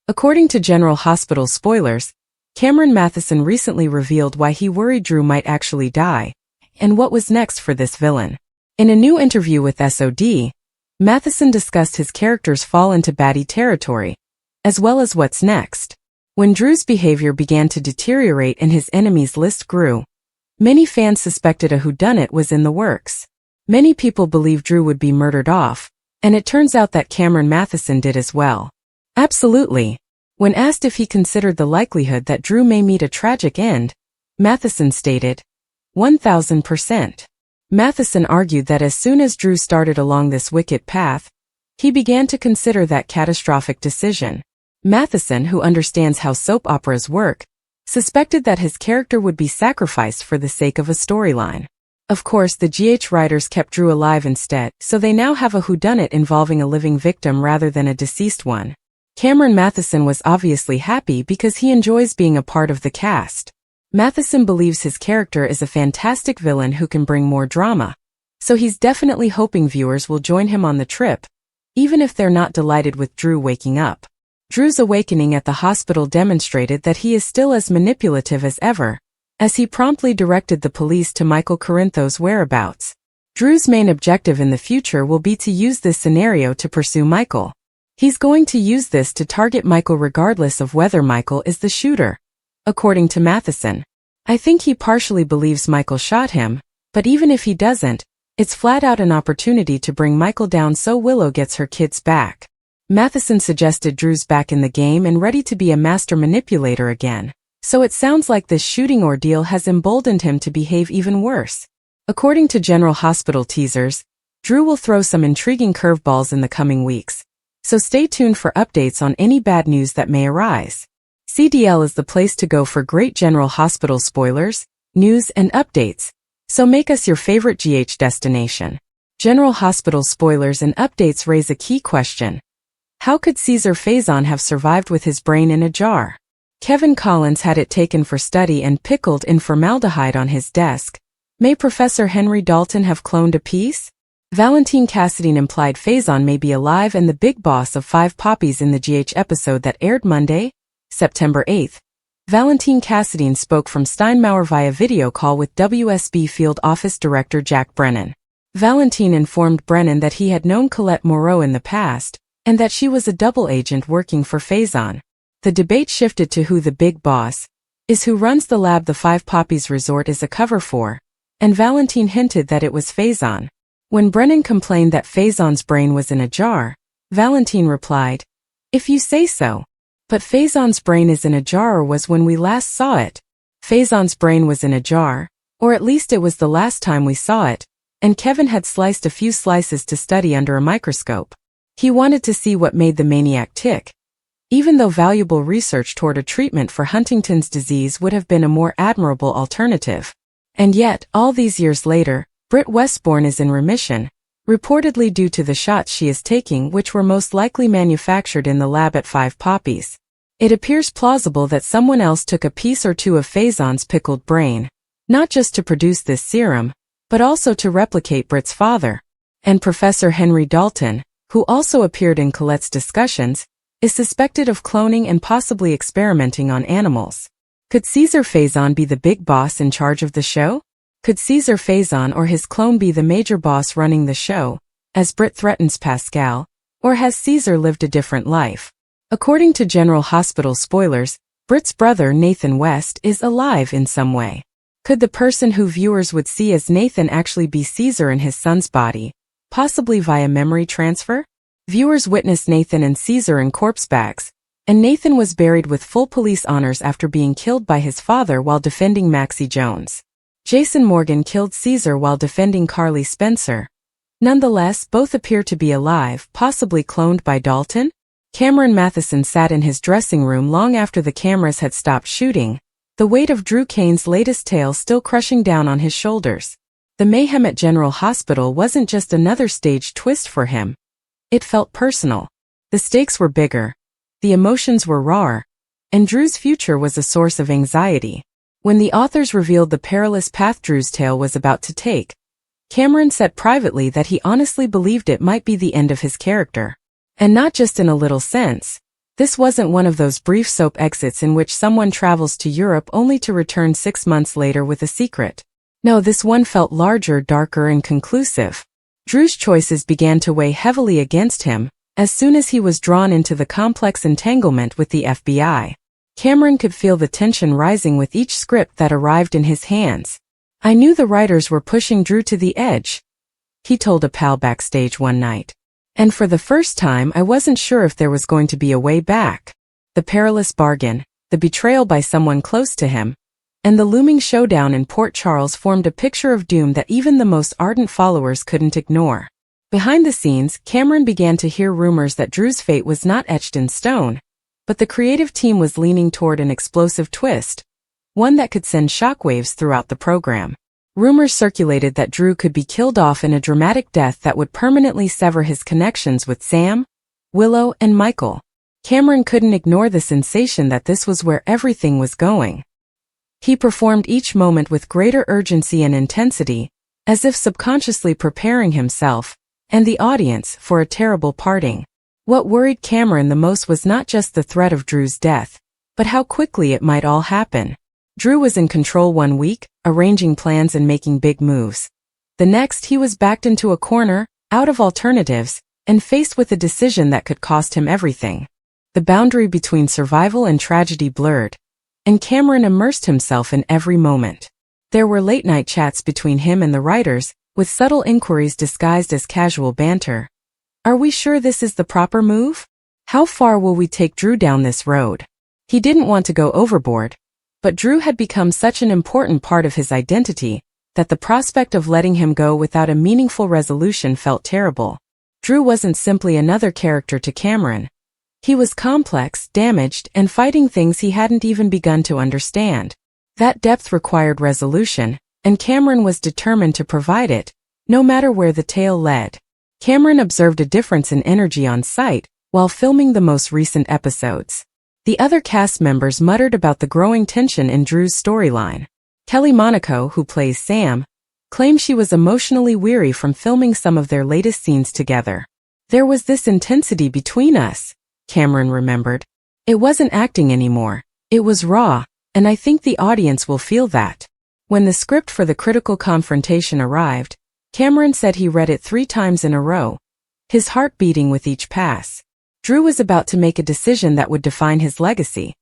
According to General Hospital spoilers, Cameron Matheson recently revealed why he worried Drew might actually die, and what was next for this villain. In a new interview with SOD, Matheson discussed his character's fall into baddie territory, as well as what's next. When Drew's behavior began to deteriorate and his enemies list grew, many fans suspected a whodunit was in the works. Many people believed Drew would be murdered off, and it turns out that Cameron Matheson did as well. Absolutely. When asked if he considered the likelihood that Drew may meet a tragic end, Matheson stated, 1000%. Matheson argued that as soon as Drew started along this wicked path, he began to consider that catastrophic decision. Matheson, who understands how soap operas work, suspected that his character would be sacrificed for the sake of a storyline. Of course, the GH writers kept Drew alive instead, so they now have a whodunit involving a living victim rather than a deceased one. Cameron Matheson was obviously happy because he enjoys being a part of the cast. Matheson believes his character is a fantastic villain who can bring more drama, so he's definitely hoping viewers will join him on the trip, even if they're not delighted with Drew waking up. Drew's awakening at the hospital demonstrated that he is still as manipulative as ever, as he promptly directed the police to Michael Corinthos' whereabouts. Drew's main objective in the future will be to use this scenario to pursue Michael. He's going to use this to target Michael regardless of whether Michael is the shooter. According to Matheson, I think he partially believes Michael shot him, but even if he doesn't, it's flat out an opportunity to bring Michael down so Willow gets her kids back. Matheson suggested Drew's back in the game and ready to be a master manipulator again, so it sounds like this shooting ordeal has emboldened him to behave even worse. According to General Hospital teasers, Drew will throw some intriguing curveballs in the coming weeks, so stay tuned for updates on any bad news that may arise. CDL is the place to go for great General Hospital spoilers, news and updates, so make us your favorite GH destination. General Hospital spoilers and updates raise a key question. How could Caesar Faison have survived with his brain in a jar? Kevin Collins had it taken for study and pickled in formaldehyde on his desk. May Professor Henry Dalton have cloned a piece? Valentine Cassadine implied Faison may be alive and the big boss of 5 Poppies in the GH episode that aired Monday, September 8th. Valentine Cassadine spoke from Steinmauer via video call with WSB Field Office Director Jack Brennan. Valentine informed Brennan that he had known Colette Moreau in the past, and that she was a double agent working for Faison. The debate shifted to who the big boss is, who runs the lab the 5 Poppies resort is a cover for, and Valentine hinted that it was Faison. When Brennan complained that Faison's brain was in a jar, Valentine replied, "If you say so. But Faison's brain is in a jar or was when we last saw it. Faison's brain was in a jar, or at least it was the last time we saw it, and Kevin had sliced a few slices to study under a microscope. He wanted to see what made the maniac tick, even though valuable research toward a treatment for Huntington's disease would have been a more admirable alternative. And yet, all these years later, Britt Westbourne is in remission, reportedly due to the shots she is taking, which were most likely manufactured in the lab at 5 Poppies. It appears plausible that someone else took a piece or two of Faison's pickled brain, not just to produce this serum, but also to replicate Britt's father. And Professor Henry Dalton, who also appeared in Colette's discussions, is suspected of cloning and possibly experimenting on animals. Could Caesar Faison be the big boss in charge of the show? Could Caesar Faison or his clone be the major boss running the show, as Britt threatens Pascal, or has Caesar lived a different life? According to General Hospital spoilers, Britt's brother Nathan West is alive in some way. Could the person who viewers would see as Nathan actually be Caesar in his son's body, possibly via memory transfer? Viewers witnessed Nathan and Caesar in corpse bags, and Nathan was buried with full police honors after being killed by his father while defending Maxie Jones. Jason Morgan killed Caesar while defending Carly Spencer. Nonetheless, both appear to be alive, possibly cloned by Dalton. Cameron Matheson sat in his dressing room long after the cameras had stopped shooting, the weight of Drew Kane's latest tale still crushing down on his shoulders. The mayhem at General Hospital wasn't just another staged twist for him. It felt personal. The stakes were bigger, the emotions were rawer, and Drew's future was a source of anxiety. When the authors revealed the perilous path Drew's tale was about to take, Cameron said privately that he honestly believed it might be the end of his character. And not just in a little sense. This wasn't one of those brief soap exits in which someone travels to Europe only to return 6 months later with a secret. No, this one felt larger, darker, and conclusive. Drew's choices began to weigh heavily against him as soon as he was drawn into the complex entanglement with the FBI. Cameron could feel the tension rising with each script that arrived in his hands. "I knew the writers were pushing Drew to the edge," he told a pal backstage one night. "And for the first time I wasn't sure if there was going to be a way back." The perilous bargain, the betrayal by someone close to him, and the looming showdown in Port Charles formed a picture of doom that even the most ardent followers couldn't ignore. Behind the scenes, Cameron began to hear rumors that Drew's fate was not etched in stone, but the creative team was leaning toward an explosive twist, one that could send shockwaves throughout the program. Rumors circulated that Drew could be killed off in a dramatic death that would permanently sever his connections with Sam, Willow, and Michael. Cameron couldn't ignore the sensation that this was where everything was going. He performed each moment with greater urgency and intensity, as if subconsciously preparing himself and the audience for a terrible parting. What worried Cameron the most was not just the threat of Drew's death, but how quickly it might all happen. Drew was in control one week, arranging plans and making big moves. The next, he was backed into a corner, out of alternatives, and faced with a decision that could cost him everything. The boundary between survival and tragedy blurred, and Cameron immersed himself in every moment. There were late-night chats between him and the writers, with subtle inquiries disguised as casual banter. "Are we sure this is the proper move? How far will we take Drew down this road?" He didn't want to go overboard, but Drew had become such an important part of his identity that the prospect of letting him go without a meaningful resolution felt terrible. Drew wasn't simply another character to Cameron. He was complex, damaged, and fighting things he hadn't even begun to understand. That depth required resolution, and Cameron was determined to provide it, no matter where the tale led. Cameron observed a difference in energy on site while filming the most recent episodes. The other cast members muttered about the growing tension in Drew's storyline. Kelly Monaco, who plays Sam, claimed she was emotionally weary from filming some of their latest scenes together. "There was this intensity between us," Cameron remembered. "It wasn't acting anymore. It was raw, and I think the audience will feel that." When the script for the critical confrontation arrived, Cameron said he read it 3 times in a row, his heart beating with each pass. Drew was about to make a decision that would define his legacy.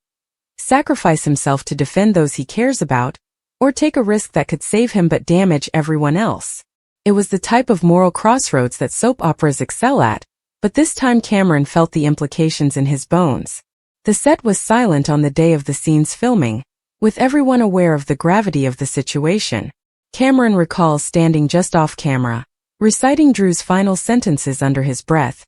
Sacrifice himself to defend those he cares about, or take a risk that could save him but damage everyone else. It was the type of moral crossroads that soap operas excel at, but this time Cameron felt the implications in his bones. The set was silent on the day of the scene's filming, with everyone aware of the gravity of the situation. Cameron recalls standing just off camera, reciting Drew's final sentences under his breath,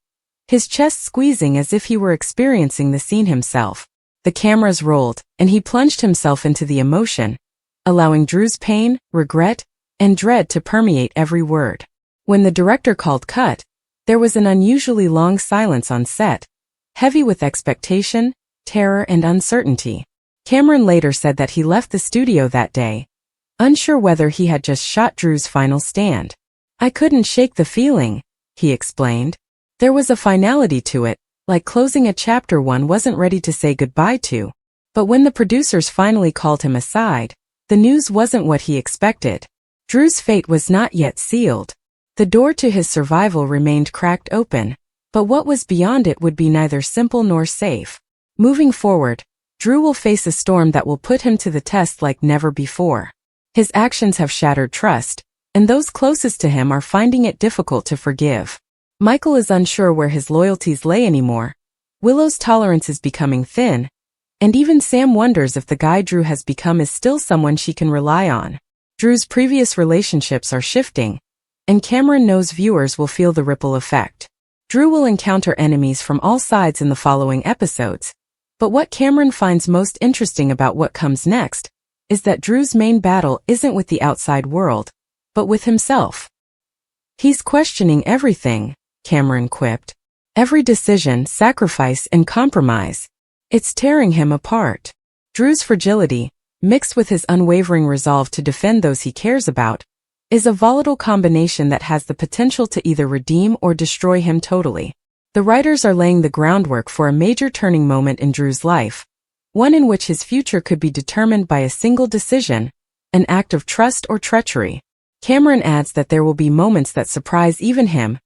his chest squeezing as if he were experiencing the scene himself. The cameras rolled, and he plunged himself into the emotion, allowing Drew's pain, regret, and dread to permeate every word. When the director called cut, there was an unusually long silence on set, heavy with expectation, terror, and uncertainty. Cameron later said that he left the studio that day, unsure whether he had just shot Drew's final stand. "I couldn't shake the feeling," he explained. There was a finality to it, like closing a chapter one wasn't ready to say goodbye to. But when the producers finally called him aside, the news wasn't what he expected. Drew's fate was not yet sealed. The door to his survival remained cracked open, but what was beyond it would be neither simple nor safe. Moving forward, Drew will face a storm that will put him to the test like never before. His actions have shattered trust, and those closest to him are finding it difficult to forgive. Michael is unsure where his loyalties lay anymore. Willow's tolerance is becoming thin, and even Sam wonders if the guy Drew has become is still someone she can rely on. Drew's previous relationships are shifting, and Cameron knows viewers will feel the ripple effect. Drew will encounter enemies from all sides in the following episodes, but what Cameron finds most interesting about what comes next is that Drew's main battle isn't with the outside world, but with himself. "He's questioning everything," Cameron quipped. "Every decision, sacrifice, and compromise. It's tearing him apart." Drew's fragility, mixed with his unwavering resolve to defend those he cares about, is a volatile combination that has the potential to either redeem or destroy him totally. The writers are laying the groundwork for a major turning moment in Drew's life, one in which his future could be determined by a single decision, an act of trust or treachery. Cameron adds that there will be moments that surprise even him,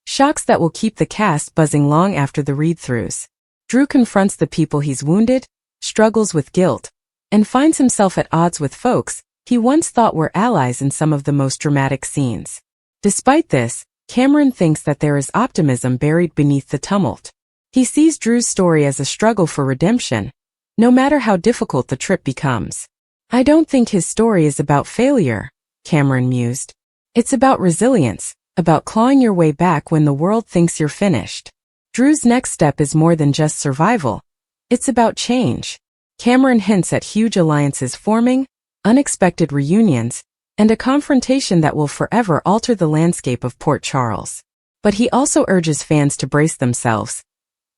shocks that will keep the cast buzzing long after the read-throughs. Drew confronts the people he's wounded, struggles with guilt, and finds himself at odds with folks he once thought were allies in some of the most dramatic scenes. Despite this, Cameron thinks that there is optimism buried beneath the tumult. He sees Drew's story as a struggle for redemption, no matter how difficult the trip becomes. "I don't think his story is about failure," Cameron mused. "It's about resilience, about clawing your way back when the world thinks you're finished." Drew's next step is more than just survival. It's about change. Cameron hints at huge alliances forming, unexpected reunions, and a confrontation that will forever alter the landscape of Port Charles. But he also urges fans to brace themselves.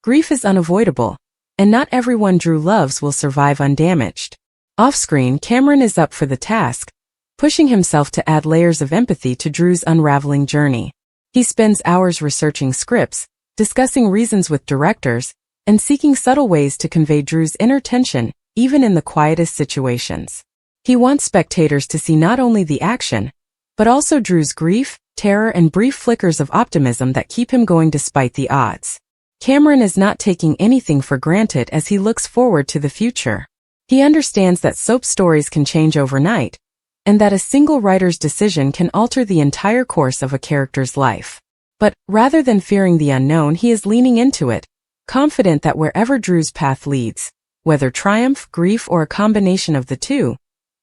Grief is unavoidable, and not everyone Drew loves will survive undamaged. Off-screen, Cameron is up for the task, pushing himself to add layers of empathy to Drew's unraveling journey. He spends hours researching scripts, discussing reasons with directors, and seeking subtle ways to convey Drew's inner tension, even in the quietest situations. He wants spectators to see not only the action, but also Drew's grief, terror, and brief flickers of optimism that keep him going despite the odds. Cameron is not taking anything for granted as he looks forward to the future. He understands that soap stories can change overnight, and that a single writer's decision can alter the entire course of a character's life. But, rather than fearing the unknown, he is leaning into it, confident that wherever Drew's path leads, whether triumph, grief, or a combination of the two,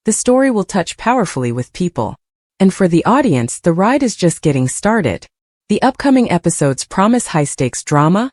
the story will touch powerfully with people. And for the audience, the ride is just getting started. The upcoming episodes promise high-stakes drama,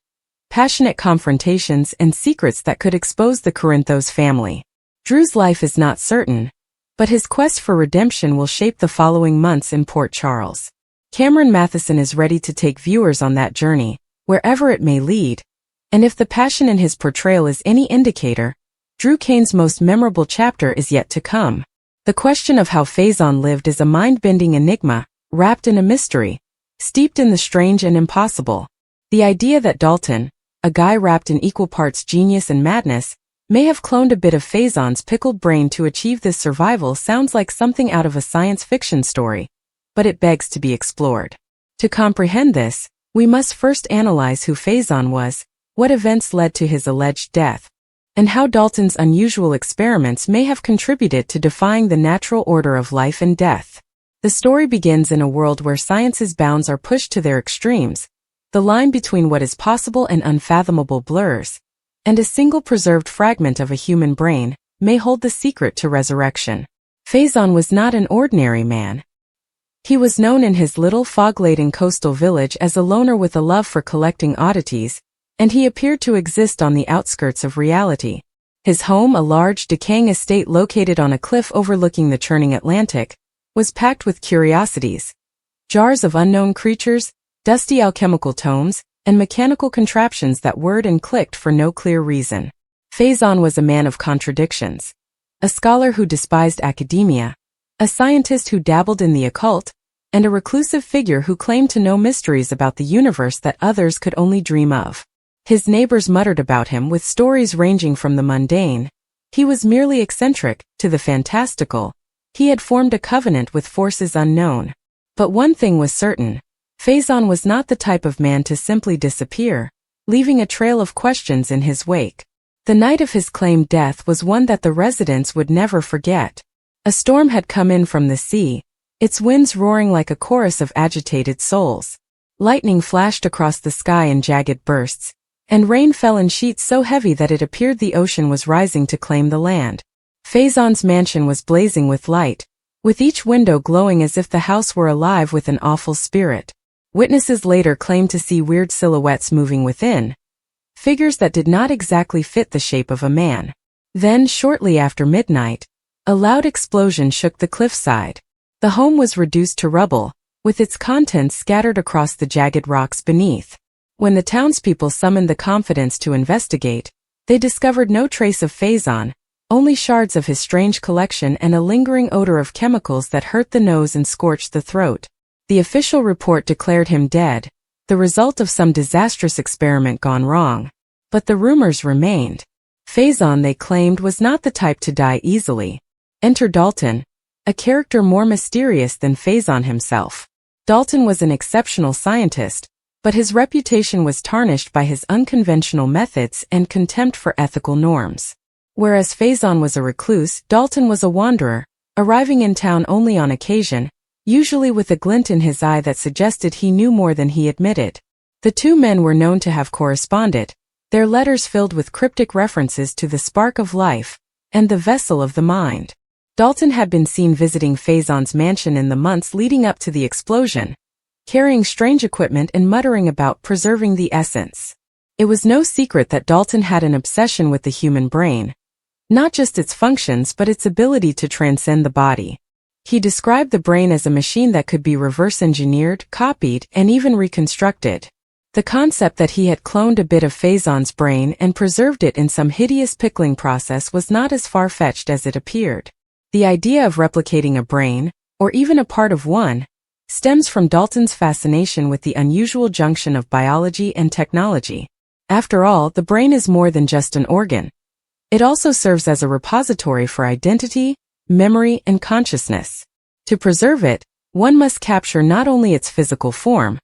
passionate confrontations, and secrets that could expose the Corinthos family. Drew's life is not certain, but his quest for redemption will shape the following months in Port Charles. Cameron Matheson is ready to take viewers on that journey, wherever it may lead. And if the passion in his portrayal is any indicator, Drew Cain's most memorable chapter is yet to come. The question of how Faison lived is a mind-bending enigma, wrapped in a mystery, steeped in the strange and impossible. The idea that Dalton, a guy wrapped in equal parts genius and madness, may have cloned a bit of Faison's pickled brain to achieve this survival sounds like something out of a science fiction story, but it begs to be explored. To comprehend this, we must first analyze who Faison was, what events led to his alleged death, and how Dalton's unusual experiments may have contributed to defying the natural order of life and death. The story begins in a world where science's bounds are pushed to their extremes, the line between what is possible and unfathomable blurs, and a single preserved fragment of a human brain may hold the secret to resurrection. Faison was not an ordinary man. He was known in his little fog-laden coastal village as a loner with a love for collecting oddities, and he appeared to exist on the outskirts of reality. His home, a large, decaying estate located on a cliff overlooking the churning Atlantic, was packed with curiosities. Jars of unknown creatures, dusty alchemical tomes, and mechanical contraptions that whirred and clicked for no clear reason. Faison was a man of contradictions. A scholar who despised academia, a scientist who dabbled in the occult, and a reclusive figure who claimed to know mysteries about the universe that others could only dream of. His neighbors muttered about him with stories ranging from the mundane, he was merely eccentric, to the fantastical, he had formed a covenant with forces unknown. But one thing was certain, Faison was not the type of man to simply disappear, leaving a trail of questions in his wake. The night of his claimed death was one that the residents would never forget. A storm had come in from the sea, its winds roaring like a chorus of agitated souls. Lightning flashed across the sky in jagged bursts, and rain fell in sheets so heavy that it appeared the ocean was rising to claim the land. Faison's mansion was blazing with light, with each window glowing as if the house were alive with an awful spirit. Witnesses later claimed to see weird silhouettes moving within, figures that did not exactly fit the shape of a man. Then, shortly after midnight, a loud explosion shook the cliffside. The home was reduced to rubble, with its contents scattered across the jagged rocks beneath. When the townspeople summoned the confidants to investigate, they discovered no trace of Faison, only shards of his strange collection and a lingering odor of chemicals that hurt the nose and scorched the throat. The official report declared him dead, the result of some disastrous experiment gone wrong. But the rumors remained. Faison, they claimed, was not the type to die easily. Enter Dalton, a character more mysterious than Faison himself. Dalton was an exceptional scientist, but his reputation was tarnished by his unconventional methods and contempt for ethical norms. Whereas Faison was a recluse, Dalton was a wanderer, arriving in town only on occasion, usually with a glint in his eye that suggested he knew more than he admitted. The two men were known to have corresponded, their letters filled with cryptic references to the spark of life and the vessel of the mind. Dalton had been seen visiting Faison's mansion in the months leading up to the explosion, carrying strange equipment and muttering about preserving the essence. It was no secret that Dalton had an obsession with the human brain, not just its functions but its ability to transcend the body. He described the brain as a machine that could be reverse-engineered, copied, and even reconstructed. The concept that he had cloned a bit of Faison's brain and preserved it in some hideous pickling process was not as far-fetched as it appeared. The idea of replicating a brain, or even a part of one, stems from Dalton's fascination with the unusual junction of biology and technology. After all, the brain is more than just an organ. It also serves as a repository for identity, memory, and consciousness. To preserve it, one must capture not only its physical form,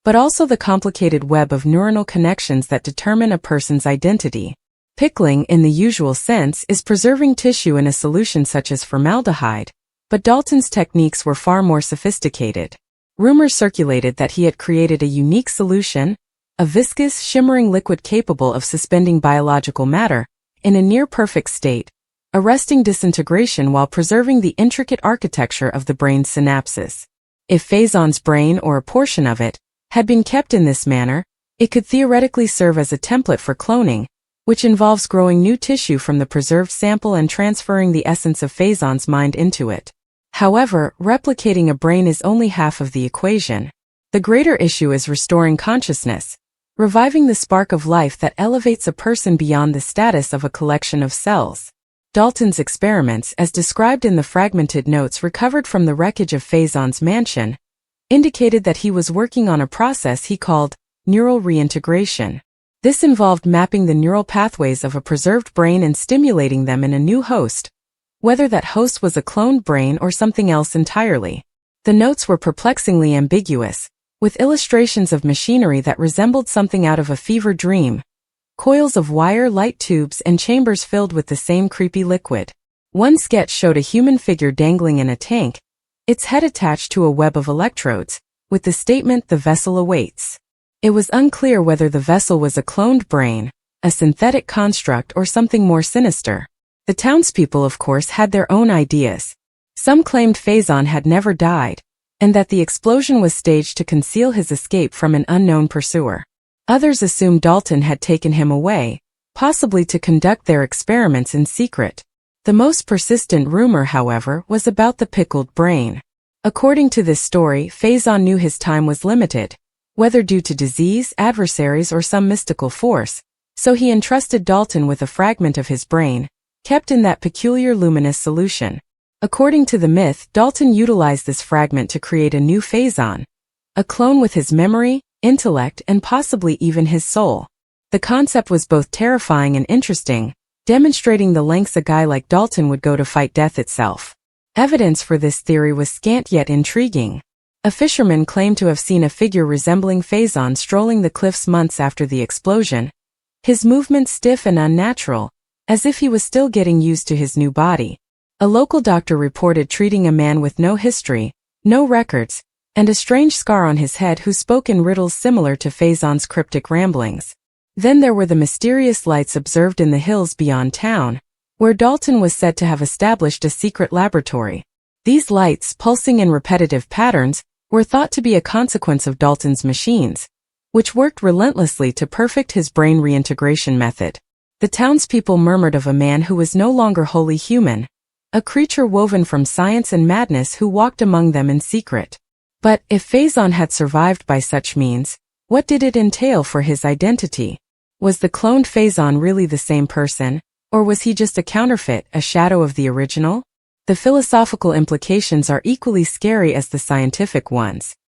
but also the complicated web of neuronal connections that determine a person's identity. Pickling, in the usual sense, is preserving tissue in a solution such as formaldehyde, but Dalton's techniques were far more sophisticated. Rumors circulated that he had created a unique solution, a viscous, shimmering liquid capable of suspending biological matter in a near-perfect state, arresting disintegration while preserving the intricate architecture of the brain's synapses. If Faison's brain, or a portion of it, had been kept in this manner, it could theoretically serve as a template for cloning, which involves growing new tissue from the preserved sample and transferring the essence of Faison's mind into it. However, replicating a brain is only half of the equation. The greater issue is restoring consciousness, reviving the spark of life that elevates a person beyond the status of a collection of cells. Dalton's experiments, as described in the fragmented notes recovered from the wreckage of Faison's mansion, indicated that he was working on a process he called neural reintegration. This involved mapping the neural pathways of a preserved brain and stimulating them in a new host, whether that host was a cloned brain or something else entirely. The notes were perplexingly ambiguous, with illustrations of machinery that resembled something out of a fever dream, coils of wire, light tubes, and chambers filled with the same creepy liquid. One sketch showed a human figure dangling in a tank, its head attached to a web of electrodes, with the statement, "The vessel awaits." It was unclear whether the vessel was a cloned brain, a synthetic construct, or something more sinister. The townspeople, of course, had their own ideas. Some claimed Faison had never died, and that the explosion was staged to conceal his escape from an unknown pursuer. Others assumed Dalton had taken him away, possibly to conduct their experiments in secret. The most persistent rumor, however, was about the pickled brain. According to this story, Faison knew his time was limited, whether due to disease, adversaries, or some mystical force, so he entrusted Dalton with a fragment of his brain, kept in that peculiar luminous solution. According to the myth, Dalton utilized this fragment to create a new Faison, a clone with his memory, intellect, and possibly even his soul. The concept was both terrifying and interesting, demonstrating the lengths a guy like Dalton would go to fight death itself. Evidence for this theory was scant yet intriguing. A fisherman claimed to have seen a figure resembling Faison strolling the cliffs months after the explosion, his movements stiff and unnatural, as if he was still getting used to his new body. A local doctor reported treating a man with no history, no records, and a strange scar on his head who spoke in riddles similar to Faison's cryptic ramblings. Then there were the mysterious lights observed in the hills beyond town, where Dalton was said to have established a secret laboratory. These lights, pulsing in repetitive patterns, were thought to be a consequence of Dalton's machines, which worked relentlessly to perfect his brain reintegration method. The townspeople murmured of a man who was no longer wholly human, a creature woven from science and madness who walked among them in secret. But if Faison had survived by such means, what did it entail for his identity? Was the cloned Faison really the same person, or was he just a counterfeit, a shadow of the original? The philosophical implications are equally scary as the scientific ones.